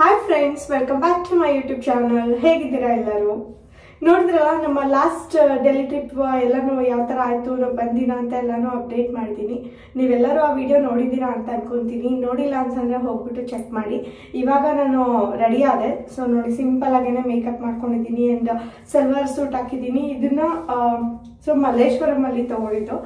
Hi friends, welcome back to my YouTube channel. ಹೇಗಿದ್ದೀರಾ ಎಲ್ಲರೂ? ನೋಡಿದ್ರಲ್ಲ ನಮ್ಮ ಲಾಸ್ಟ್ ಡೆಲ್ಲಿ ಟ್ರಿಪ್ ಎಲ್ಲನೂ ಯಾವ ಥರ ಆಯಿತು, ನಾವು ಬಂದಿನ ಅಂತ ಎಲ್ಲನೂ ಅಪ್ಡೇಟ್ ಮಾಡ್ತೀನಿ. ನೀವೆಲ್ಲರೂ ಆ ವಿಡಿಯೋ ನೋಡಿದ್ದೀರಾ ಅಂತ ಅನ್ಕೊತೀನಿ. ನೋಡಿಲ್ಲ ಅಂತಂದರೆ ಹೋಗ್ಬಿಟ್ಟು ಚೆಕ್ ಮಾಡಿ. ಇವಾಗ ನಾನು ರೆಡಿ ಆದೆ. ಸೊ ನೋಡಿ, ಸಿಂಪಲ್ ಆಗೇನೆ ಮೇಕಪ್ ಮಾಡ್ಕೊಂಡಿದ್ದೀನಿ ಆ್ಯಂಡ್ ಸಲ್ವಾರ್ ಸೂಟ್ ಹಾಕಿದ್ದೀನಿ. ಇದನ್ನ ಮಲ್ಲೇಶ್ವರಮಲ್ಲಿ ತೊಗೊಂಡಿದ್ದು.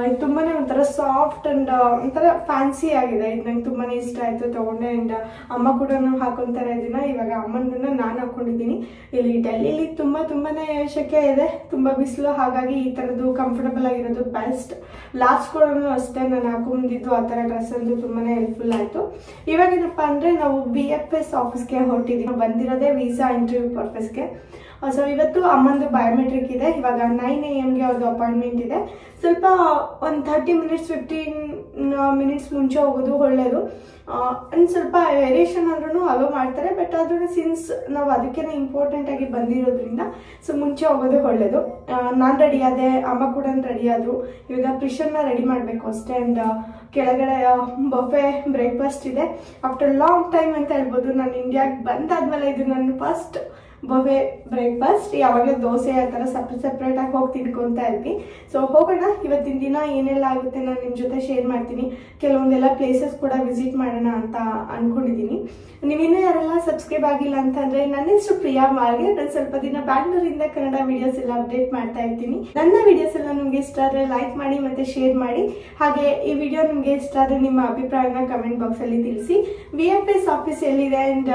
ಇದು ತುಂಬಾ ಒಂಥರ ಸಾಫ್ಟ್ ಆ್ಯಂಡ್ ಒಂಥರ ಫ್ಯಾನ್ಸಿ ಆಗಿದೆ. ಇದು ನಂಗೆ ತುಂಬಾ ಇಷ್ಟ ಆಯಿತು, ತೊಗೊಂಡೆ. ಆ್ಯಂಡ್ ಅಮ್ಮ ಕೂಡ ಹಾಕೊತಾರೆ ಇದನ್ನ. ಇವಾಗ ಅಮ್ಮನನ್ನ ನಾನು ಹಾಕ್ಕೊಂಡಿದ್ದೀನಿ. ಇಲ್ಲಿ ಡೆಲ್ಲಿಲಿ ತುಂಬಾ ಶೆಕೆ ಇದೆ, ತುಂಬ ಬಿಸಿಲು. ಹಾಗಾಗಿ ಈ ಥರದ್ದು ಕಂಫರ್ಟಬಲ್ ಆಗಿರೋದು ಬೆಸ್ಟ್. ಲಾಸ್ಟ್ ಕೂಡ ಅಷ್ಟೇ ನಾನು ಹಾಕೊಂಡಿದ್ದು ಆ ಥರ ಡ್ರೆಸ್ ಅಂತೂ ತುಂಬಾ ಹೆಲ್ಪ್ಫುಲ್ ಆಯಿತು. ಇವಾಗೇನಪ್ಪ ಅಂದರೆ ನಾವು BFS ಆಫೀಸ್ಗೆ ಹೊರಟಿದ್ದೀವಿ. ಬಂದಿರೋದೇ ವೀಸಾ ಇಂಟರ್ವ್ಯೂ ಪರ್ಪಸ್ಗೆ. ಸೊ ಇವತ್ತು ಅಮ್ಮಂದು ಬಯೋಮೆಟ್ರಿಕ್ ಇದೆ. ಇವಾಗ 9 AM ಅವ್ರದ್ದು ಅಪಾಯಿಂಟ್ಮೆಂಟ್ ಇದೆ. ಸ್ವಲ್ಪ ಒಂದು 30 ಮಿನಿಟ್ಸ್ 15 ಮಿನಿಟ್ಸ್ ಮುಂಚೆ ಹೋಗೋದು ಒಳ್ಳೆಯದು. ಒಂದು ಸ್ವಲ್ಪ ವೇರಿಯೇಷನ್ ಅಂದ್ರೂ ಅಲೋ ಮಾಡ್ತಾರೆ. ಬಟ್ ಆದ್ರೂ ಸಿನ್ಸ್ ನಾವು ಅದಕ್ಕೇನೆ ಇಂಪಾರ್ಟೆಂಟ್ ಆಗಿ ಬಂದಿರೋದ್ರಿಂದ ಸೊ ಮುಂಚೆ ಹೋಗೋದು ಒಳ್ಳೆಯದು. ನಾನು ರೆಡಿ ಆದೆ, ಅಮ್ಮ ಕೂಡ ರೆಡಿ ಆದರು. ಇವಾಗ ಪ್ರಿಷನ್ನ ರೆಡಿ ಮಾಡಬೇಕು ಅಷ್ಟೇ. ಆ್ಯಂಡ್ ಕೆಳಗಡೆ ಬಫೆ ಬ್ರೇಕ್ಫಾಸ್ಟ್ ಇದೆ. ಆಫ್ಟರ್ ಲಾಂಗ್ ಟೈಮ್ ಅಂತ ಹೇಳ್ಬೋದು. ನಾನು ಇಂಡಿಯಾಗೆ ಬಂದಾದ್ಮೇಲೆ ಇದು ನನ್ನ ಫಸ್ಟ್ ಬಫೆ ಬ್ರೇಕ್ಫಾಸ್ಟ್. ಯಾವಾಗಲೂ ದೋಸೆ ಆ ಥರ ಸಪ್ರೇಟ್ ಆಗಿ ಹೋಗಿ ತಿನ್ಕೊತಾ ಇದ್ವಿ. ಸೊ ಹೋಗೋಣ. ಇವತ್ತಿನ ದಿನ ಏನೆಲ್ಲ ಆಗುತ್ತೆ ನಾನು ನಿಮ್ಮ ಜೊತೆ ಶೇರ್ ಮಾಡ್ತೀನಿ. ಕೆಲವೊಂದೆಲ್ಲ ಪ್ಲೇಸಸ್ ಕೂಡ ವಿಸಿಟ್ ಮಾಡೋಣ ಅಂತ ಅನ್ಕೊಂಡಿದ್ದೀನಿ. ನೀವಿನ್ನೂ ಯಾರೆಲ್ಲ ಸಬ್ಸ್ಕ್ರೈಬ್ ಆಗಿಲ್ಲ ಅಂತಂದ್ರೆ, ನನ್ನ ಹೆಸರು ಪ್ರಿಯಾ ಮಾರ್ಗೆ. ನಾನು ಸ್ವಲ್ಪ ದಿನ ಬ್ಯಾಂಗ್ಳೂರಿಂದ ಕನ್ನಡ ವಿಡಿಯೋಸ್ ಎಲ್ಲ ಅಪ್ಡೇಟ್ ಮಾಡ್ತಾ ಇರ್ತೀನಿ. ನನ್ನ ವಿಡಿಯೋಸ್ ಎಲ್ಲ ನಿಮ್ಗೆ ಇಷ್ಟ ಆದರೆ ಲೈಕ್ ಮಾಡಿ ಮತ್ತೆ ಶೇರ್ ಮಾಡಿ. ಹಾಗೆ ಈ ವಿಡಿಯೋ ನಿಮ್ಗೆ ಇಷ್ಟ ಆದರೆ ನಿಮ್ಮ ಅಭಿಪ್ರಾಯನ ಕಮೆಂಟ್ ಬಾಕ್ಸ್ ಅಲ್ಲಿ ತಿಳಿಸಿ. BFS ಆಫೀಸ್ ಎಲ್ಲಿದೆ ಅಂಡ್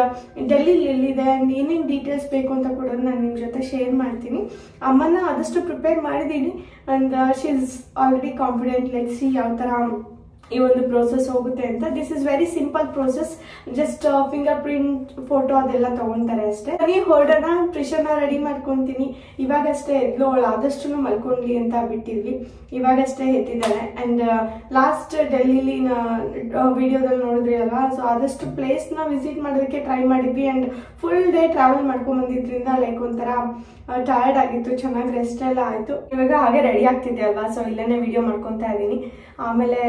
ಡೆಲ್ಲಿಲಿ ಎಲ್ಲಿದೆ ಅಂಡ್ ಏನೇನು ಡೀಟೇಲ್ಸ್ ಬೇಕು ಅಂತ ಕೂಡ ನಾನು ನಿಮ್ಮ ಜೊತೆ ಶೇರ್ ಮಾಡ್ತೀನಿ. ಅಮ್ಮನ ಆದಷ್ಟು ಪ್ರಿಪೇರ್ ಮಾಡಿದ್ದೀನಿ and she is already confident. Let's see ಯಾವ ಥರ ಈ ಒಂದು ಪ್ರೋಸೆಸ್ ಹೋಗುತ್ತೆ ಅಂತ. This is very simple process. Just finger print, photo ಅದೆಲ್ಲ ತಗೊಂತಾರೆ ಅಷ್ಟೇ. ನೀವು ಹೊರಡೋಣ. ಪ್ರಿಷನ್ನ ರೆಡಿ ಮಾಡ್ಕೊತೀನಿ. ಇವಾಗಷ್ಟೇ ಎದ್ಲು. ಅವಳು ಆದಷ್ಟು ಮಲ್ಕೊಂಡ್ಲಿ ಅಂತ ಬಿಟ್ಟಿದ್ವಿ. ಇವಾಗಷ್ಟೇ ಎತ್ತಿದ್ದಾಳೆ. ಅಂಡ್ ಲಾಸ್ಟ್ ಡೆಲ್ಲಿಲಿ ವಿಡಿಯೋದಲ್ಲಿ ನೋಡಿದ್ರಿ ಅಲ್ವಾ, ಸೊ ಆದಷ್ಟು ಪ್ಲೇಸ್ನ ವಿಸಿಟ್ ಮಾಡೋದಕ್ಕೆ ಟ್ರೈ ಮಾಡಿದ್ವಿ. ಅಂಡ್ ಫುಲ್ ಡೇ ಟ್ರಾವೆಲ್ ಮಾಡ್ಕೊಂಡ್ ಬಂದಿದ್ರಿಂದ ಲೈಕ್ ಒಂಥರ ಟಯರ್ಡ್ ಆಗಿತ್ತು. ಚೆನ್ನಾಗಿ ರೆಸ್ಟ್ ಎಲ್ಲ ಆಯ್ತು. ಇವಾಗ ಹಾಗೆ ರೆಡಿ ಆಗ್ತಿದ್ದೆ ಅಲ್ವಾ, ಸೊ ಇಲ್ಲೇನೆ ವಿಡಿಯೋ ಮಾಡ್ಕೊತಾ ಇದ್ದೀನಿ. ಆಮೇಲೆ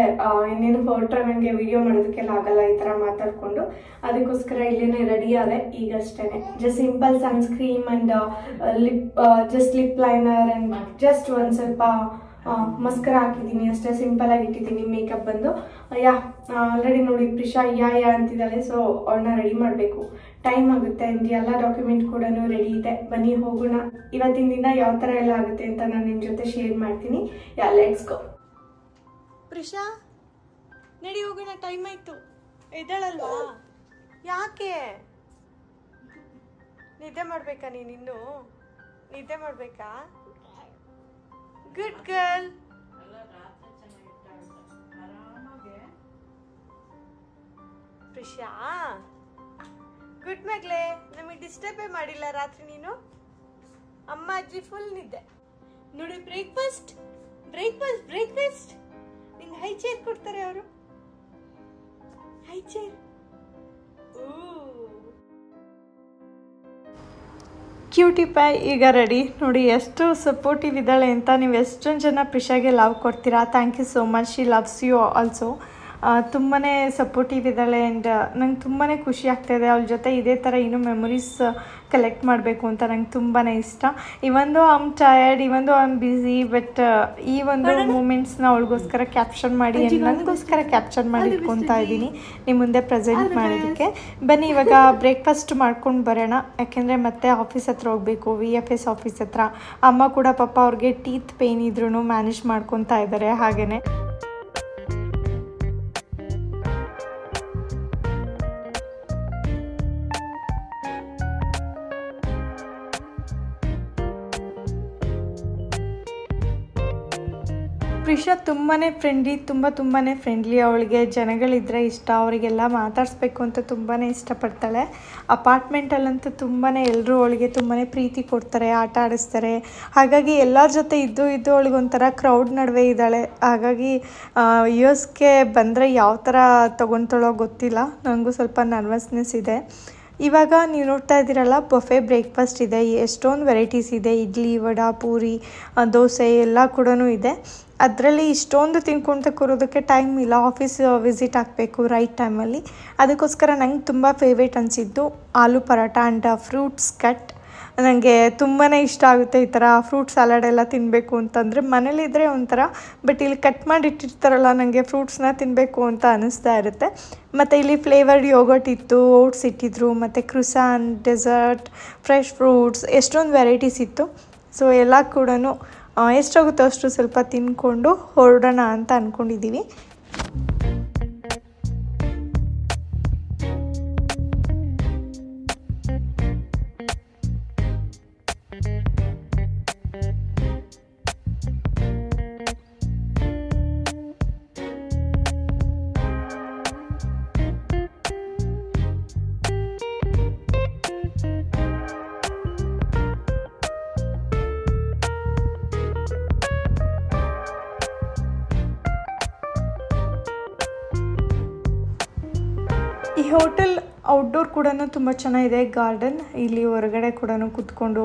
ಇನ್ನೇನು ಹೊರಟ್ರೆ ನನಗೆ ವಿಡಿಯೋ ಮಾಡೋದಕ್ಕೆಲ್ಲ ಆಗಲ್ಲ ಈ ಥರ ಮಾತಾಡ್ಕೊಂಡು. ಅದಕ್ಕೋಸ್ಕರ ಇಲ್ಲೇನೆ ರೆಡಿ ಆದೆ ಈಗಷ್ಟೇನೆ. Just simple sunscreen and just lip liner and just ಒಂದು ಸ್ವಲ್ಪ ಮಸ್ಕರ ಹಾಕಿದ್ದೀನಿ ಅಷ್ಟೇ. ಸಿಂಪಲ್ ಆಗಿ ಇಟ್ಟಿದ್ದೀನಿ ಮೇಕಪ್ ಬಂದು. ಆಲ್ರೆಡಿ ನೋಡಿ ಪ್ರಿಷಾ ಯಾ ಅಂತಿದ್ದಾಳೆ. ಸೊ ಅವಳನ್ನ ರೆಡಿ ಮಾಡಬೇಕು, ಟೈಮ್ ಆಗುತ್ತೆ. ಅಂಡ್ ಎಲ್ಲ ಡಾಕ್ಯುಮೆಂಟ್ ಕೂಡ ರೆಡಿ ಇದೆ. ಬನ್ನಿ ಹೋಗೋಣ. ಇವತ್ತಿನ ದಿನ ಯಾವ ಥರ ಎಲ್ಲ ಆಗುತ್ತೆ ಅಂತ ನಾನು ನಿಮ್ಮ ಜೊತೆ ಶೇರ್ ಮಾಡ್ತೀನಿ. Let's go. ಪ್ರಿಷಾ ನಡಿ ಹೋಗೋಣ, ಟೈಮ್ ಆಯ್ತು. ಇದ್ದಾಳಲ್ವಾ? ಯಾಕೆ ನಿದ್ದೆ ಮಾಡ್ಬೇಕಾ? ನೀನಿನ್ನು ನಿದ್ದೆ ಮಾಡ್ಬೇಕಾ? Good girl. ಪ್ರಿಷಾ ಗುಡ್ ಮಗ್ಲೇ. ನಮಗೆ ಡಿಸ್ಟರ್ಬೇ ಮಾಡಿಲ್ಲ ರಾತ್ರಿ ನೀನು. ಅಮ್ಮ ಅಜ್ಜಿ ಫುಲ್ ನಿದ್ದೆ. ನೋಡಿ, ಬ್ರೇಕ್ಫಾಸ್ಟ್ ನಿಂಗೆ ಹೈ ಚೇರ್ ಕೊಡ್ತಾರೆ ಅವರು. High chair. ಕ್ಯೂಟಿ ಪಾಯ್ ಈಗ ರೆಡಿ. ನೋಡಿ ಎಷ್ಟು ಸಪೋರ್ಟಿವ್ ಇದ್ದಾಳೆ ಅಂತ. ನೀವು ಎಷ್ಟೊಂದು ಜನ ಪ್ರಿಷಾಗೆ ಲವ್ ಕೊಡ್ತೀರಾ. Thank you so much. She loves you also. ತುಂಬಾ ಸಪೋರ್ಟಿವ್ ಇದ್ದಾಳೆ. ಆ್ಯಂಡ್ ನಂಗೆ ತುಂಬಾ ಖುಷಿ ಆಗ್ತಾಯಿದೆ. ಅವಳ ಜೊತೆ ಇದೇ ಥರ ಇನ್ನೂ ಮೆಮೊರೀಸ್ ಕಲೆಕ್ಟ್ ಮಾಡಬೇಕು ಅಂತ ನಂಗೆ ತುಂಬಾ ಇಷ್ಟ. ಇವೊಂದು ಐಮ್ ಟಯರ್ಡ್, ಇವೊಂದು ಐಮ್ ಬ್ಯುಸಿ, ಬಟ್ ಈ ಒಂದು ಮೂಮೆಂಟ್ಸ್ನ ಅವಳಿಗೋಸ್ಕರ ಕ್ಯಾಪ್ಚರ್ ಮಾಡಿ ನನಗೋಸ್ಕರ ಕ್ಯಾಪ್ಚರ್ ಮಾಡಿ ಇಟ್ಕೊತಾ ಇದ್ದೀನಿ ನಿಮ್ಮ ಮುಂದೆ ಪ್ರೆಸೆಂಟ್ ಮಾಡೋದಕ್ಕೆ. ಬನ್ನಿ ಇವಾಗ ಬ್ರೇಕ್ಫಾಸ್ಟ್ ಮಾಡ್ಕೊಂಡು ಬರೋಣ. ಯಾಕೆಂದರೆ ಮತ್ತೆ ಆಫೀಸ್ ಹತ್ರ ಹೋಗಬೇಕು, BFS ಆಫೀಸ್ ಹತ್ರ. ಅಮ್ಮ ಕೂಡ ಪಾಪ ಅವ್ರಿಗೆ ಟೀತ್ ಪೇಯ್ನ್ ಇದ್ರೂ ಮ್ಯಾನೇಜ್ ಮಾಡ್ಕೊತಾ ಇದ್ದಾರೆ. ಹಾಗೆಯೇ ಪ್ರಿಷಾ ತುಂಬಾ ಫ್ರೆಂಡ್ಲಿ. ಅವಳಿಗೆ ಜನಗಳಿದ್ರೆ ಇಷ್ಟ. ಅವರಿಗೆಲ್ಲ ಮಾತಾಡಿಸ್ಬೇಕು ಅಂತ ತುಂಬಾ ಇಷ್ಟಪಡ್ತಾಳೆ. ಅಪಾರ್ಟ್ಮೆಂಟಲ್ಲಂತೂ ತುಂಬಾ ಎಲ್ಲರೂ ಅವಳಿಗೆ ತುಂಬಾ ಪ್ರೀತಿ ಕೊಡ್ತಾರೆ, ಆಟ ಆಡಿಸ್ತಾರೆ. ಹಾಗಾಗಿ ಎಲ್ಲರ ಜೊತೆ ಇದ್ದು ಅವಳಿಗೊಂಥರ ಕ್ರೌಡ್ ನಡುವೆ ಇದ್ದಾಳೆ. ಹಾಗಾಗಿ US ಗೆ ಬಂದರೆ ಯಾವ ಥರ ತೊಗೊತಾಳೋ ಗೊತ್ತಿಲ್ಲ. ನನಗೂ ಸ್ವಲ್ಪ ನರ್ವಸ್ನೆಸ್ ಇದೆ. ಇವಾಗ ನೀವು ನೋಡ್ತಾ ಇದ್ದೀರಲ್ಲ ಬಫೆ ಬ್ರೇಕ್ಫಾಸ್ಟ್ ಇದೆ, ಎಷ್ಟೊಂದು ವೆರೈಟೀಸ್ ಇದೆ. ಇಡ್ಲಿ, ವಡಾ, ಪೂರಿ, ದೋಸೆ ಎಲ್ಲ ಕೂಡ ಇದೆ. ಅದರಲ್ಲಿ ಇಷ್ಟೊಂದು ತಿನ್ಕೊಳ್ತಾ ಕೂರೋದಕ್ಕೆ ಟೈಮ್ ಇಲ್ಲ. ಆಫೀಸ್ ವಿಸಿಟ್ ಆಗಬೇಕು ರೈಟ್ ಟೈಮಲ್ಲಿ. ಅದಕ್ಕೋಸ್ಕರ ನಂಗೆ ತುಂಬ ಫೇವ್ರೇಟ್ ಅನಿಸಿದ್ದು ಆಲೂ ಪರೋಟ ಆ್ಯಂಡ್ ಫ್ರೂಟ್ಸ್ ಕಟ್. ನನಗೆ ತುಂಬಾ ಇಷ್ಟ ಆಗುತ್ತೆ ಈ ಥರ ಫ್ರೂಟ್ ಸಲಾಡ್ ಎಲ್ಲ ತಿನ್ನಬೇಕು ಅಂತಂದರೆ. ಮನೇಲಿದ್ದರೆ ಒಂಥರ, ಬಟ್ ಇಲ್ಲಿ ಕಟ್ ಮಾಡಿ ಇಟ್ಟಿರ್ತಾರಲ್ಲ, ನನಗೆ ಫ್ರೂಟ್ಸ್ನ ತಿನ್ನಬೇಕು ಅಂತ ಅನ್ನಿಸ್ತಾ ಇರುತ್ತೆ. ಮತ್ತು ಇಲ್ಲಿ ಫ್ಲೇವರ್ಡ್ ಯೋಗರ್ಟ್ ಇತ್ತು, ಓಟ್ಸ್ ಇಟ್ಟಿದ್ರು, ಮತ್ತು ಕ್ರುಸಾನ್, ಡೆಸರ್ಟ್, ಫ್ರೆಶ್ ಫ್ರೂಟ್ಸ್, ಎಷ್ಟೊಂದು ವೆರೈಟೀಸ್ ಇತ್ತು. ಸೊ ಎಲ್ಲ ಕೂಡ ಎಷ್ಟಾಗುತ್ತೋ ಅಷ್ಟು ಸ್ವಲ್ಪ ತಿಂದ್ಕೊಂಡು ಹೊರಡೋಣ ಅಂತ ಅಂದ್ಕೊಂಡಿದ್ದೀವಿ. ಈ ಹೋಟೆಲ್ ಔಟ್ಡೋರ್ ಕೂಡ ತುಂಬ ಚೆನ್ನಾಗಿದೆ. ಗಾರ್ಡನ್, ಇಲ್ಲಿ ಹೊರಗಡೆ ಕೂಡ ಕೂತ್ಕೊಂಡು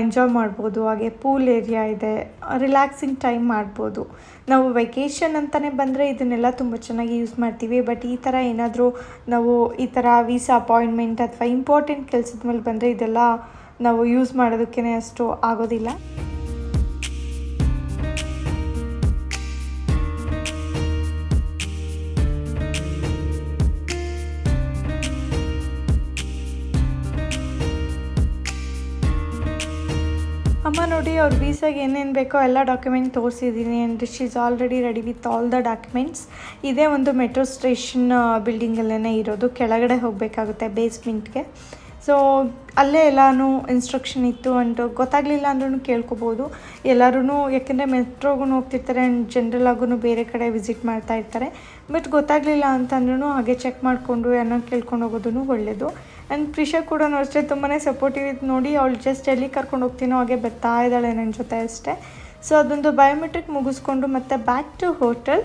ಎಂಜಾಯ್ ಮಾಡ್ಬೋದು. ಹಾಗೆ ಪೂಲ್ ಏರಿಯಾ ಇದೆ, ರಿಲ್ಯಾಕ್ಸಿಂಗ್ ಟೈಮ್ ಮಾಡ್ಬೋದು. ನಾವು ವೆಕೇಷನ್ ಅಂತಲೇ ಬಂದರೆ ಇದನ್ನೆಲ್ಲ ತುಂಬ ಚೆನ್ನಾಗಿ ಯೂಸ್ ಮಾಡ್ತೀವಿ. ಬಟ್ ಈ ಥರ ಏನಾದರೂ ನಾವು ಈ ಥರ ವೀಸಾ ಅಪಾಯಿಂಟ್ಮೆಂಟ್ ಅಥವಾ ಇಂಪಾರ್ಟೆಂಟ್ ಕೆಲಸದ ಮೇಲೆ ಬಂದರೆ ಇದೆಲ್ಲ ನಾವು ಯೂಸ್ ಮಾಡೋದಕ್ಕೇ ಅಷ್ಟು ಆಗೋದಿಲ್ಲ. ಅಮ್ಮ ನೋಡಿ, ಅವ್ರ ವೀಸಾಗೆ ಏನೇನು ಬೇಕೋ ಎಲ್ಲ ಡಾಕ್ಯುಮೆಂಟ್ ತೋರಿಸಿದ್ದೀನಿ. And she is already ready with all the documents. ಇದೇ ಒಂದು ಮೆಟ್ರೋ ಸ್ಟೇಷನ್ ಬಿಲ್ಡಿಂಗಲ್ಲೇ ಇರೋದು. ಕೆಳಗಡೆ ಹೋಗಬೇಕಾಗುತ್ತೆ ಬೇಸ್ಮೆಂಟ್ಗೆ. ಸೊ ಅಲ್ಲೇ ಎಲ್ಲನೂ ಇನ್ಸ್ಟ್ರಕ್ಷನ್ ಇತ್ತು. ಆ್ಯಂಡ್ ಗೊತ್ತಾಗಲಿಲ್ಲ ಅಂದ್ರೂ ಕೇಳ್ಕೊಬೋದು ಎಲ್ಲರೂ, ಯಾಕೆಂದರೆ ಮೆಟ್ರೋಗೂ ಹೋಗ್ತಿರ್ತಾರೆ ಆ್ಯಂಡ್ ಜನರಲ್ ಆಗೂ ಬೇರೆ ಕಡೆ ವಿಸಿಟ್ ಮಾಡ್ತಾ ಇರ್ತಾರೆ. ಬಟ್ ಗೊತ್ತಾಗಲಿಲ್ಲ ಅಂತಂದ್ರೂ ಹಾಗೆ ಚೆಕ್ ಮಾಡಿಕೊಂಡು ಏನೋ ಕೇಳ್ಕೊಂಡು ಹೋಗೋದು ಒಳ್ಳೆಯದು. ಆ್ಯಂಡ್ ಪ್ರಿಷಾ ಕೂಡ ಅಷ್ಟೇ ತುಂಬಾ ಸಪೋರ್ಟಿವ್ ಇತ್ತು. ನೋಡಿ, ಅವಳು ಜಸ್ಟ್ ಎಲ್ಲಿ ಕರ್ಕೊಂಡು ಹೋಗ್ತೀನೋ ಹಾಗೆ ಬರ್ತಾ ಇದ್ದಾಳೆ ನನ್ನ ಜೊತೆ ಅಷ್ಟೇ. ಸೊ ಅದೊಂದು ಬಯೋಮೆಟ್ರಿಕ್ ಮುಗಿಸ್ಕೊಂಡು ಮತ್ತೆ ಬ್ಯಾಕ್ ಟು ಹೋಟೆಲ್.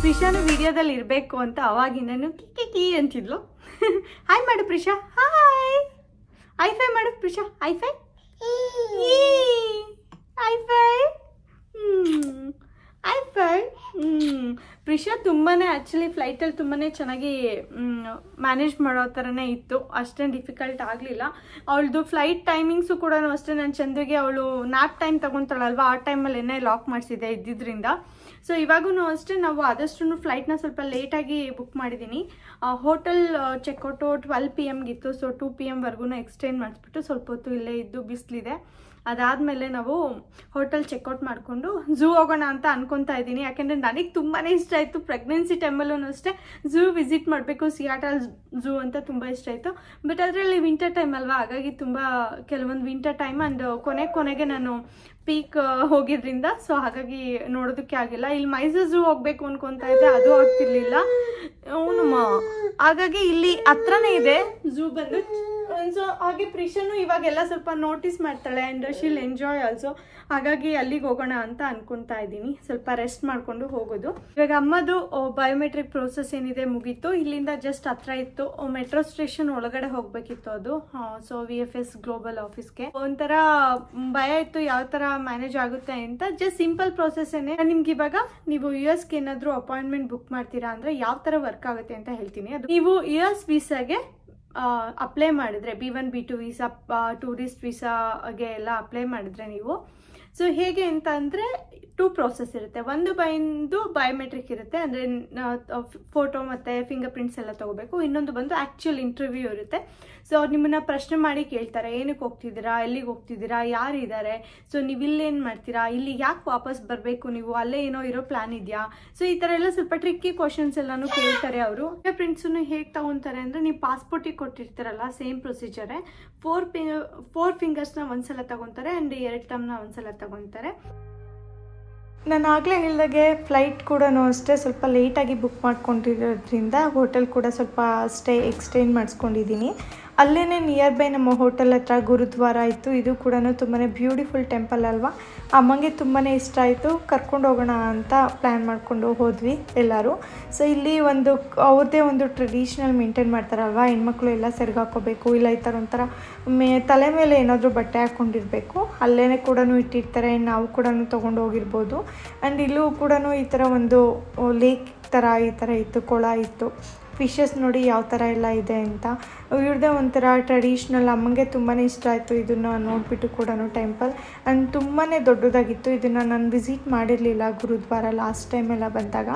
ಪ್ರಿಷಾನು ವಿಡಿಯೋದಲ್ಲಿ ಇರಬೇಕು ಅಂತ ಅವಾಗಿಂದನು ಕಿ ಅಂತಿದ್ಲು. ಹಾಯ್ ಮಾಡು ಪ್ರಿಷಾ, ಹಾಯ್. ಐಫೈ ಮಾಡು Prisha, high five, high five, high five. Prisha ತುಂಬಾ ಆ್ಯಕ್ಚುಲಿ ಫ್ಲೈಟಲ್ಲಿ ತುಂಬಾ ಚೆನ್ನಾಗಿ ಮ್ಯಾನೇಜ್ ಮಾಡೋ ಥರನೇ ಇತ್ತು. ಅಷ್ಟೇನು ಡಿಫಿಕಲ್ಟ್ ಆಗಲಿಲ್ಲ. ಅವಳದು ಫ್ಲೈಟ್ ಟೈಮಿಂಗ್ಸು ಕೂಡ ಅಷ್ಟೇ. ನಾನು ಚಂದ್ರಿಗೆ ಅವಳು ನ್ಯಾಪ್ ಟೈಮ್ ತೊಗೊತಾಳಲ್ವ, ಆ ಟೈಮಲ್ಲೇ ಲಾಕ್ ಮಾಡಿಸಿದ್ದೆ ಇದ್ದಿದ್ದರಿಂದ. ಸೊ ಇವಾಗೂ ಅಷ್ಟೇ ನಾವು ಆದಷ್ಟು ಫ್ಲೈಟ್ನ ಸ್ವಲ್ಪ ಲೇಟಾಗಿ ಬುಕ್ ಮಾಡಿದ್ದೀನಿ. ಹೋಟೆಲ್ ಚೆಕ್ಔಟು 12 PM ಇತ್ತು. ಸೊ 2 PM ಎಕ್ಸ್ಟೆಂಡ್ ಮಾಡಿಸ್ಬಿಟ್ಟು ಸ್ವಲ್ಪ ಹೊತ್ತು ಇಲ್ಲೇ ಇದ್ದು, ಬಿಸಿಲಿದೆ. ಅದಾದಮೇಲೆ ನಾವು ಹೋಟೆಲ್ ಚೆಕ್ಔಟ್ ಮಾಡಿಕೊಂಡು ಝೂ ಹೋಗೋಣ ಅಂತ ಅನ್ಕೊತಾ ಇದ್ದೀನಿ. ಯಾಕೆಂದರೆ ನನಗೆ ತುಂಬಾ ಇಷ್ಟ ಆಯಿತು. ಪ್ರೆಗ್ನೆನ್ಸಿ ಟೈಮಲ್ಲೂ ಅಷ್ಟೇ ಝೂ ವಿಸಿಟ್ ಮಾಡಬೇಕು, ಸಿಯಾಟಲ್ ಝೂ ಅಂತ ತುಂಬ ಇಷ್ಟ ಆಯಿತು. ಬಟ್ ಅದರಲ್ಲಿ ವಿಂಟರ್ ಟೈಮ್ ಅಲ್ವಾ, ಹಾಗಾಗಿ ತುಂಬ ಕೆಲವೊಂದು ವಿಂಟರ್ ಟೈಮ್ ಆ್ಯಂಡ್ ಕೊನೆಗೆ ನಾನು ಪೀಕ್ ಹೋಗಿದ್ರಿಂದ ಸೊ ಹಾಗಾಗಿ ನೋಡೋದಕ್ಕೆ ಆಗಿಲ್ಲ. ಇಲ್ಲಿ ಮೈಸೂರು ಝೂ ಹೋಗ್ಬೇಕು ಅನ್ಕೊತಾ ಇದ್ದೆ, ಅದು ಆಗ್ತಿರ್ಲಿಲ್ಲ. ಅವನಮ್ಮ ಹಾಗಾಗಿ ಇಲ್ಲಿ ಹತ್ರನೇ ಇದೆ ಝೂ ಬಂದು. ಸೊ ಹಾಗೆ ಪ್ರಿಷಾನು ಇವಾಗೆಲ್ಲ ಸ್ವಲ್ಪ ನೋಟಿಸ್ ಮಾಡ್ತಾಳೆ ಆ್ಯಂಡ್ ಶಿಲ್ ಎಂಜಾಯ್ ಆಲ್ಸೋ. ಹಾಗಾಗಿ ಅಲ್ಲಿಗೆ ಹೋಗೋಣ ಅಂತ ಅನ್ಕೊತಾ ಇದ್ದೀನಿ. ಸ್ವಲ್ಪ ರೆಸ್ಟ್ ಮಾಡಿಕೊಂಡು ಹೋಗೋದು. ಇವಾಗ ಅಮ್ಮದು ಬಯೋಮೆಟ್ರಿಕ್ ಪ್ರೋಸೆಸ್ ಏನಿದೆ ಮುಗೀತು. ಇಲ್ಲಿಂದ ಜಸ್ಟ್ ಹತ್ರ ಇತ್ತು. ಮೆಟ್ರೋ ಸ್ಟೇಷನ್ ಒಳಗಡೆ ಹೋಗ್ಬೇಕಿತ್ತು ಅದು. ಸೊ VFS ಗ್ಲೋಬಲ್ ಆಫೀಸ್ಗೆ ಒಂಥರ ಭಯ ಇತ್ತು ಯಾವ ಥರ ಮ್ಯಾನೇಜ್ ಆಗುತ್ತೆ ಅಂತ. ಜಸ್ಟ್ ಸಿಂಪಲ್ ಪ್ರೋಸೆಸ್ ಏನೇ. ನಿಮ್ಗೆ ಇವಾಗ ನೀವು US ಏನಾದರೂ ಅಪಾಯಿಂಟ್ಮೆಂಟ್ ಬುಕ್ ಮಾಡ್ತೀರಾ ಅಂದರೆ ಯಾವ ಥರ ವರ್ಕ್ ಆಗುತ್ತೆ ಅಂತ ಹೇಳ್ತೀನಿ. ಅದು ನೀವು US ವೀಸಾಗೆ ಅಪ್ಲೈ ಮಾಡಿದ್ರೆ, B1 B2 ವೀಸಾ, ಟೂರಿಸ್ಟ್ ವೀಸಾಗೆ ಎಲ್ಲ ಅಪ್ಲೈ ಮಾಡಿದ್ರೆ ನೀವು, ಸೊ ಹೇಗೆ ಅಂತ ಅಂದರೆ 2 ಪ್ರೋಸೆಸ್ ಇರುತ್ತೆ. ಒಂದು ಬಂದು ಬಯೋಮೆಟ್ರಿಕ್ ಇರುತ್ತೆ, ಅಂದರೆ ಫೋಟೋ ಮತ್ತು ಫಿಂಗರ್ ಪ್ರಿಂಟ್ಸ್ ಎಲ್ಲ ತೊಗೋಬೇಕು. ಇನ್ನೊಂದು ಬಂದು ಆ್ಯಕ್ಚುಯಲ್ ಇಂಟರ್ವ್ಯೂ ಇರುತ್ತೆ. ಸೊ ಅವ್ರು ನಿಮ್ಮನ್ನ ಪ್ರಶ್ನೆ ಮಾಡಿ ಕೇಳ್ತಾರೆ, ಏನಕ್ಕೆ ಹೋಗ್ತಿದ್ದೀರಾ, ಎಲ್ಲಿಗೆ ಹೋಗ್ತಿದ್ದೀರಾ, ಯಾರಿದ್ದಾರೆ, ಸೊ ನೀವು ಇಲ್ಲೇನು ಮಾಡ್ತೀರಾ, ಇಲ್ಲಿ ಯಾಕೆ ವಾಪಸ್ ಬರಬೇಕು, ನೀವು ಅಲ್ಲೇ ಏನೋ ಇರೋ ಪ್ಲ್ಯಾನ್ ಇದೆಯಾ. ಸೊ ಈ ಥರ ಎಲ್ಲ ಸ್ವಲ್ಪ ಟ್ರಿಕ್ಕಿ ಕ್ವಶನ್ಸ್ ಎಲ್ಲನೂ ಕೇಳ್ತಾರೆ ಅವರು. ಫಿಂಗರ್ ಪ್ರಿಂಟ್ಸನ್ನು ಹೇಗೆ ತಗೊತಾರೆ ಅಂದರೆ, ನೀವು ಪಾಸ್ಪೋರ್ಟಿಗೆ ಕೊಟ್ಟಿರ್ತಾರಲ್ಲ ಸೇಮ್ ಪ್ರೊಸೀಜರೇ. 4 ಫಿಂಗರ್ಸ್ನ ಒಂದ್ಸಲ ತಗೊತಾರೆ ಆ್ಯಂಡ್ 2 ಥಂಬ್ನ ಒಂದ್ಸಲ ತಗೊತಾರೆ. ನಾನು ಆಗಲೇ ಹೇಳಿದಾಗೆ ಫ್ಲೈಟ್ ಕೂಡ ಅಷ್ಟೇ ಸ್ವಲ್ಪ ಲೇಟಾಗಿ ಬುಕ್ ಮಾಡ್ಕೊಂಡಿರೋದ್ರಿಂದ ಹೋಟೆಲ್ ಕೂಡ ಸ್ವಲ್ಪ ಎಕ್ಸ್ಟೆಂಡ್ ಮಾಡಿಸ್ಕೊಂಡಿದ್ದೀನಿ. ಅಲ್ಲೇ ನಿಯರ್ ಬೈ ನಮ್ಮ ಹೋಟೆಲ್ ಹತ್ರ ಗುರುದ್ವಾರ ಇತ್ತು. ಇದು ಕೂಡ ತುಂಬಾ ಬ್ಯೂಟಿಫುಲ್ ಟೆಂಪಲ್ ಅಲ್ವಾ. ಅಮ್ಮಂಗೆ ತುಂಬಾ ಇಷ್ಟ ಆಯಿತು, ಕರ್ಕೊಂಡು ಹೋಗೋಣ ಅಂತ ಪ್ಲ್ಯಾನ್ ಮಾಡಿಕೊಂಡು ಹೋದ್ವಿ ಎಲ್ಲರೂ. ಸೊ ಇಲ್ಲಿ ಒಂದು ಅವ್ರದ್ದೇ ಒಂದು ಟ್ರೆಡಿಷ್ನಲ್ ಮೇಂಟೈನ್ ಮಾಡ್ತಾರಲ್ವ, ಹೆಣ್ಮಕ್ಳು ಎಲ್ಲ ಸೆರಗಾಕೋಬೇಕು, ಇಲ್ಲ ಈ ಥರ ಒಂಥರ ತಲೆ ಮೇಲೆ ಏನಾದರೂ ಬಟ್ಟೆ ಹಾಕ್ಕೊಂಡಿರಬೇಕು, ಅಲ್ಲೇ ಕೂಡ ಇಟ್ಟಿರ್ತಾರೆ. ನಾವು ಕೂಡ ತೊಗೊಂಡು ಹೋಗಿರ್ಬೋದು. ಆ್ಯಂಡ್ ಇಲ್ಲೂ ಕೂಡ ಈ ಥರ ಒಂದು ಲೇಕ್ ಥರ ಈ ಥರ ಇತ್ತು, ಕೊಳ ಇತ್ತು. ಫಿಶಸ್ ನೋಡಿ ಯಾವ ಥರ ಎಲ್ಲ ಇದೆ ಅಂತ. ಇವ್ರದ್ದೇ ಒಂಥರ ಟ್ರೆಡಿಷ್ನಲ್. ಅಮ್ಮಂಗೆ ತುಂಬಾ ಇಷ್ಟ ಆಯಿತು ಇದನ್ನು ನೋಡಿಬಿಟ್ಟು ಕೂಡ ಟೆಂಪಲ್. ಆ್ಯಂಡ್ ತುಂಬಾ ದೊಡ್ಡದಾಗಿತ್ತು. ಇದನ್ನು ನಾನು ವಿಸಿಟ್ ಮಾಡಿರಲಿಲ್ಲ ಗುರುದ್ವಾರ ಲಾಸ್ಟ್ ಟೈಮೆಲ್ಲ ಬಂದಾಗ.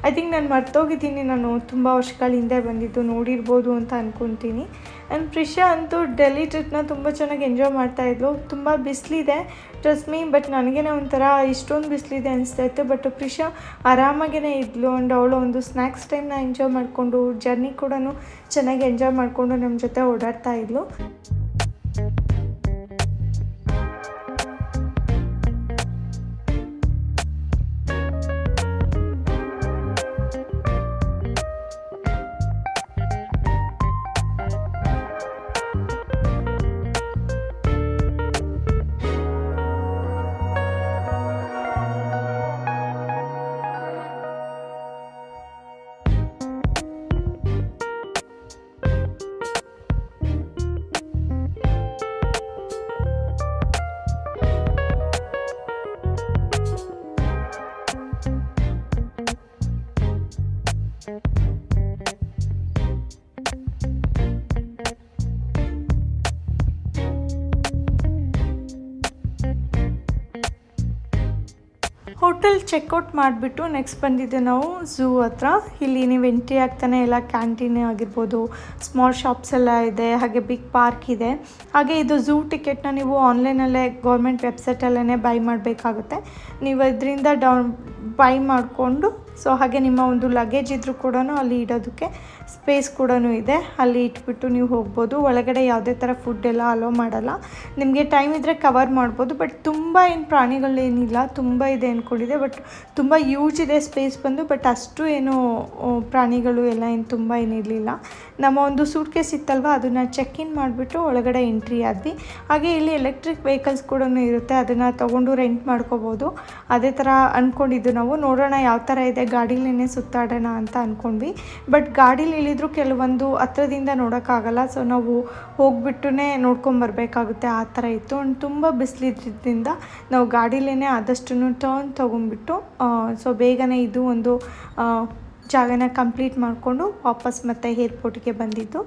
ಐ ಥಿಂಕ್ ನಾನು ಮರ್ತೋಗಿದ್ದೀನಿ, ನಾನು ತುಂಬ ವರ್ಷಗಳ ಹಿಂದೆ ಬಂದಿದ್ದು, ನೋಡಿರ್ಬೋದು ಅಂತ ಅಂದ್ಕೊತೀನಿ. ಆ್ಯಂಡ್ ಪ್ರಿಷಾ ಅಂತೂ ಡೆಲ್ಲಿ ಟ್ರಿಪ್ನ ತುಂಬ ಚೆನ್ನಾಗಿ ಎಂಜಾಯ್ ಮಾಡ್ತಾಯಿದ್ಲು. ತುಂಬ ಬಿಸಿಲಿದೆ ಟ್ರಸ್ಟ್ ಮೀ, ಬಟ್ ನನಗೇನೆ ಒಂಥರ ಇಷ್ಟೊಂದು ಬಿಸಿಲಿದೆ ಅನಿಸ್ತಾಯಿತ್ತು. ಬಟ್ ಪ್ರಿಷಾ ಆರಾಮಾಗೇ ಇದ್ಲು. ಆ್ಯಂಡ್ ಅವಳು ಒಂದು ಸ್ನ್ಯಾಕ್ಸ್ ಟೈಮ್ನ ಎಂಜಾಯ್ ಮಾಡಿಕೊಂಡು, ಜರ್ನಿ ಕೂಡ ಚೆನ್ನಾಗಿ ಎಂಜಾಯ್ ಮಾಡಿಕೊಂಡು ನಮ್ಮ ಜೊತೆ ಓಡಾಡ್ತಾ ಇದ್ಲು. ಹೋಟೆಲ್ ಚೆಕ್ಔಟ್ ಮಾಡಿಬಿಟ್ಟು ನೆಕ್ಸ್ಟ್ ಬಂದಿದ್ದೆ ನಾವು ಝೂ ಹತ್ರ. ಇಲ್ಲಿ ನೀವು ಎಂಟ್ರಿ ಆಗ್ತಾನೆ ಎಲ್ಲ ಕ್ಯಾಂಟೀನ್ ಆಗಿರ್ಬೋದು, ಸ್ಮಾಲ್ ಶಾಪ್ಸ್ ಎಲ್ಲ ಇದೆ, ಹಾಗೆ ಬಿಗ್ ಪಾರ್ಕ್ ಇದೆ. ಹಾಗೆ ಇದು ಝೂ ಟಿಕೆಟ್ನ ನೀವು ಆನ್ಲೈನಲ್ಲೇ ಗೌರ್ಮೆಂಟ್ ವೆಬ್ಸೈಟಲ್ಲೇ ಬೈ ಮಾಡಬೇಕಾಗುತ್ತೆ. ನೀವು ಇದರಿಂದ ಬೈ ಮಾಡಿಕೊಂಡು, ಸೊ ಹಾಗೆ ನಿಮ್ಮ ಒಂದು ಲಗೇಜ್ ಇದ್ದರೂ ಕೂಡ ಅಲ್ಲಿ ಇಡೋದಕ್ಕೆ ಸ್ಪೇಸ್ ಕೂಡ ಇದೆ, ಅಲ್ಲಿ ಇಟ್ಬಿಟ್ಟು ನೀವು ಹೋಗ್ಬೋದು. ಒಳಗಡೆ ಯಾವುದೇ ಥರ ಫುಡ್ ಎಲ್ಲ ಅಲೋ ಮಾಡಲ್ಲ. ನಿಮಗೆ ಟೈಮ್ ಇದ್ದರೆ ಕವರ್ ಮಾಡ್ಬೋದು. ಬಟ್ ತುಂಬ ಏನು ಪ್ರಾಣಿಗಳೇನಿಲ್ಲ, ತುಂಬ ಇದೆ ಅಂದ್ಕೊಂಡಿದೆ. ಬಟ್ ತುಂಬ ಯೂಜ್ ಇದೆ ಸ್ಪೇಸ್ ಬಂದು. ಬಟ್ ಅಷ್ಟು ಏನು ಪ್ರಾಣಿಗಳು ಎಲ್ಲ ಏನು ತುಂಬ ಏನಿರಲಿಲ್ಲ. ನಮ್ಮ ಒಂದು ಸೂಟ್ ಕೇಸ್ ಇತ್ತಲ್ವ, ಅದನ್ನು ಚೆಕ್ ಇನ್ ಮಾಡಿಬಿಟ್ಟು ಒಳಗಡೆ ಎಂಟ್ರಿ ಆದ್ವಿ. ಹಾಗೆ ಇಲ್ಲಿ ಎಲೆಕ್ಟ್ರಿಕ್ ವೆಹಿಕಲ್ಸ್ ಕೂಡ ಇರುತ್ತೆ, ಅದನ್ನು ತೊಗೊಂಡು ರೆಂಟ್ ಮಾಡ್ಕೋಬೋದು. ಅದೇ ಥರ ಅಂದ್ಕೊಂಡಿದ್ದು ನಾವು. ನೋಡೋಣ ಯಾವ ಥರ ಇದೆ, ಗಾಡೀಲೇನೆ ಸುತ್ತಾಡೋಣ ಅಂತ ಅಂದ್ಕೊಂಡ್ವಿ. ಬಟ್ ಗಾಡೀಲಿ ಇಳಿದ್ರು ಕೆಲವೊಂದು ಹತ್ರದಿಂದ ನೋಡೋಕ್ಕಾಗಲ್ಲ. ಸೊ ನಾವು ಹೋಗ್ಬಿಟ್ಟು ನೋಡ್ಕೊಂಬರ್ಬೇಕಾಗುತ್ತೆ, ಆ ಥರ ಇತ್ತು. ತುಂಬ ಬಿಸಿಲಿದ್ರಿಂದ ನಾವು ಗಾಡೀಲೇನೆ ಆದಷ್ಟು ಟರ್ನ್ ತೊಗೊಂಡ್ಬಿಟ್ಟು ಸೊ ಬೇಗನೆ ಇದು ಒಂದು ಜಾಗನ ಕಂಪ್ಲೀಟ್ ಮಾಡಿಕೊಂಡು ವಾಪಸ್ ಮತ್ತೆ ಏರ್ಪೋರ್ಟಿಗೆ ಬಂದಿದ್ದು.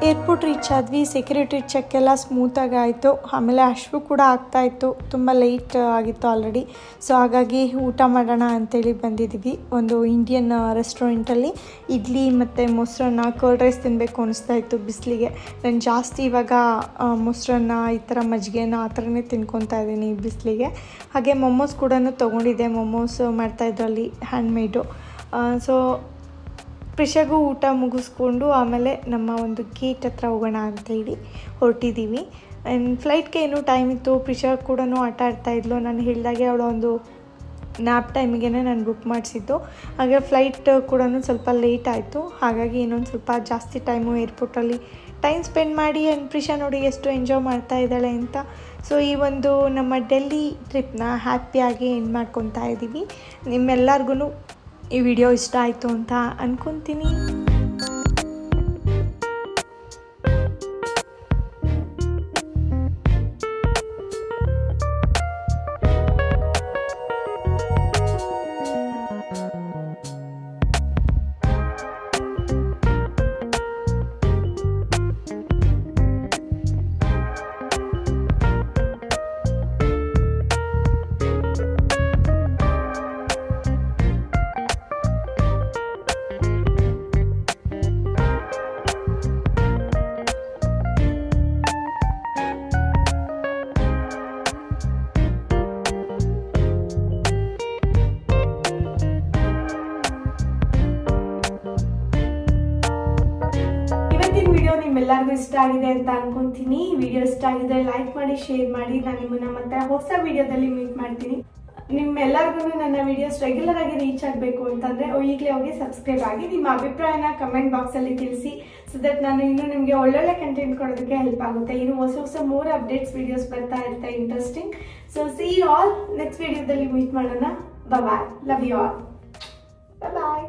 ಏರ್ಪೋರ್ಟ್ ರೀಚ್ ಆದ್ವಿ. ಸೆಕ್ಯೂರಿಟಿ ಚೆಕ್ ಎಲ್ಲ ಸ್ಮೂತಾಗಿ ಆಯಿತು. ಆಮೇಲೆ ಹಶ್ವು ಕೂಡ ಆಗ್ತಾಯಿತ್ತು, ತುಂಬ ಲೇಟ್ ಆಗಿತ್ತು ಆಲ್ರೆಡಿ. ಸೊ ಹಾಗಾಗಿ ಊಟ ಮಾಡೋಣ ಅಂತೇಳಿ ಬಂದಿದ್ದೀವಿ ಒಂದು ಇಂಡಿಯನ್ ರೆಸ್ಟೋರೆಂಟಲ್ಲಿ. ಇಡ್ಲಿ ಮತ್ತು ಮೊಸರನ್ನ, ಕರ್ಡ್ ರೈಸ್ ತಿನ್ನಬೇಕು ಅನಿಸ್ತಾ ಇತ್ತು ಬಿಸಿಲಿಗೆ. ನಾನು ಜಾಸ್ತಿ ಇವಾಗ ಮೊಸರನ್ನ, ಈ ಥರ ಮಜ್ಜಿಗೆನ ಆ ಥರನೇ ತಿನ್ಕೊತಾ ಇದ್ದೀನಿ ಈ ಬಿಸಿಲಿಗೆ. ಹಾಗೆ ಮೊಮೋಸ್ ಕೂಡ ತೊಗೊಂಡಿದ್ದೆ. ಮೊಮೋಸ್ ಮಾಡ್ತಾಯಿದ್ರಲ್ಲಿ ಹ್ಯಾಂಡ್ಮೇಡು. ಸೊ ಪ್ರಿಷಾಗೂ ಊಟ ಮುಗಿಸ್ಕೊಂಡು ಆಮೇಲೆ ನಮ್ಮ ಒಂದು ಗೇಟ್ ಹತ್ರ ಹೋಗೋಣ ಅಂತೇಳಿ ಹೊರಟಿದ್ದೀವಿ. ಆ್ಯಂಡ್ ಫ್ಲೈಟ್ಗೆ ಏನೂ ಟೈಮ್ ಇತ್ತು. ಪ್ರಿಷಾ ಕೂಡ ಆಟ ಆಡ್ತಾಯಿದ್ಲು. ನಾನು ಹೇಳಿದಾಗೆ ಅವಳ ಒಂದು ನ್ಯಾಪ್ ಟೈಮಿಗೆ ನಾನು ಬುಕ್ ಮಾಡಿಸಿದ್ದು. ಹಾಗೆ ಫ್ಲೈಟ್ ಕೂಡ ಸ್ವಲ್ಪ ಲೇಟ್ ಆಯಿತು. ಹಾಗಾಗಿ ಇನ್ನೊಂದು ಸ್ವಲ್ಪ ಜಾಸ್ತಿ ಟೈಮು ಏರ್ಪೋರ್ಟಲ್ಲಿ ಟೈಮ್ ಸ್ಪೆಂಡ್ ಮಾಡಿ ಆ್ಯಂಡ್ ಪ್ರಿಷಾ ನೋಡಿ ಎಷ್ಟು ಎಂಜಾಯ್ ಮಾಡ್ತಾ ಇದ್ದಾಳೆ ಅಂತ. ಸೊ ಈ ಒಂದು ನಮ್ಮ ಡೆಲ್ಲಿ ಟ್ರಿಪ್ನ ಹ್ಯಾಪಿಯಾಗಿ ಎಂಡ್ ಮಾಡ್ಕೊತಾ ಇದ್ದೀವಿ. ನಿಮ್ಮೆಲ್ಲರಿಗೂ ಈ ವಿಡಿಯೋ ಇಷ್ಟ ಆಯಿತು ಅಂತ ಅಂದ್ಕೊತೀನಿ. ನಿಮ್ಮೆಲ್ಲರಿಗೂ ಇಷ್ಟ ಆಗಿದೆ ಅಂತ ಅನ್ಕೊಂತೀನಿ. ವಿಡಿಯೋ ಇಷ್ಟ ಆಗಿದ್ರೆ ಲೈಕ್ ಮಾಡಿ, ಶೇರ್ ಮಾಡಿ. ನಾನು ನಿಮ್ಮನ್ನ ಮತ್ತೆ ಹೊಸ ವಿಡಿಯೋದಲ್ಲಿ ಮೀಟ್ ಮಾಡ್ತೀನಿ. ನಿಮ್ಮೆಲ್ಲರಿಗೂ ನನ್ನ ವಿಡಿಯೋಸ್ ರೆಗ್ಯುಲರ್ ಆಗಿ ರೀಚ್ ಆಗಬೇಕು ಅಂತಂದ್ರೆ ಈಗಲೇ ಹೋಗಿ ಸಬ್ಸ್ಕ್ರೈಬ್ ಆಗಿ ನಿಮ್ಮ ಅಭಿಪ್ರಾಯನ ಕಮೆಂಟ್ ಬಾಕ್ಸ್ ಅಲ್ಲಿ ತಿಳಿಸಿ. ಸೊ ದಟ್ ನಾನು ಇನ್ನೂ ನಿಮಗೆ ಒಳ್ಳೊಳ್ಳೆ ಕಂಟೆಂಟ್ ಕೊಡೋದಕ್ಕೆ ಹೆಲ್ಪ್ ಆಗುತ್ತೆ. ಇನ್ನು ಹೊಸ ಮೂರು ಅಪ್ಡೇಟ್ಸ್ ವಿಡಿಯೋಸ್ ಬರ್ತಾ ಇರುತ್ತೆ interesting. So see you all next ವಿಡಿಯೋದಲ್ಲಿ ಮೀಟ್ ಮಾಡೋಣ. Bye. Love you all. Bye.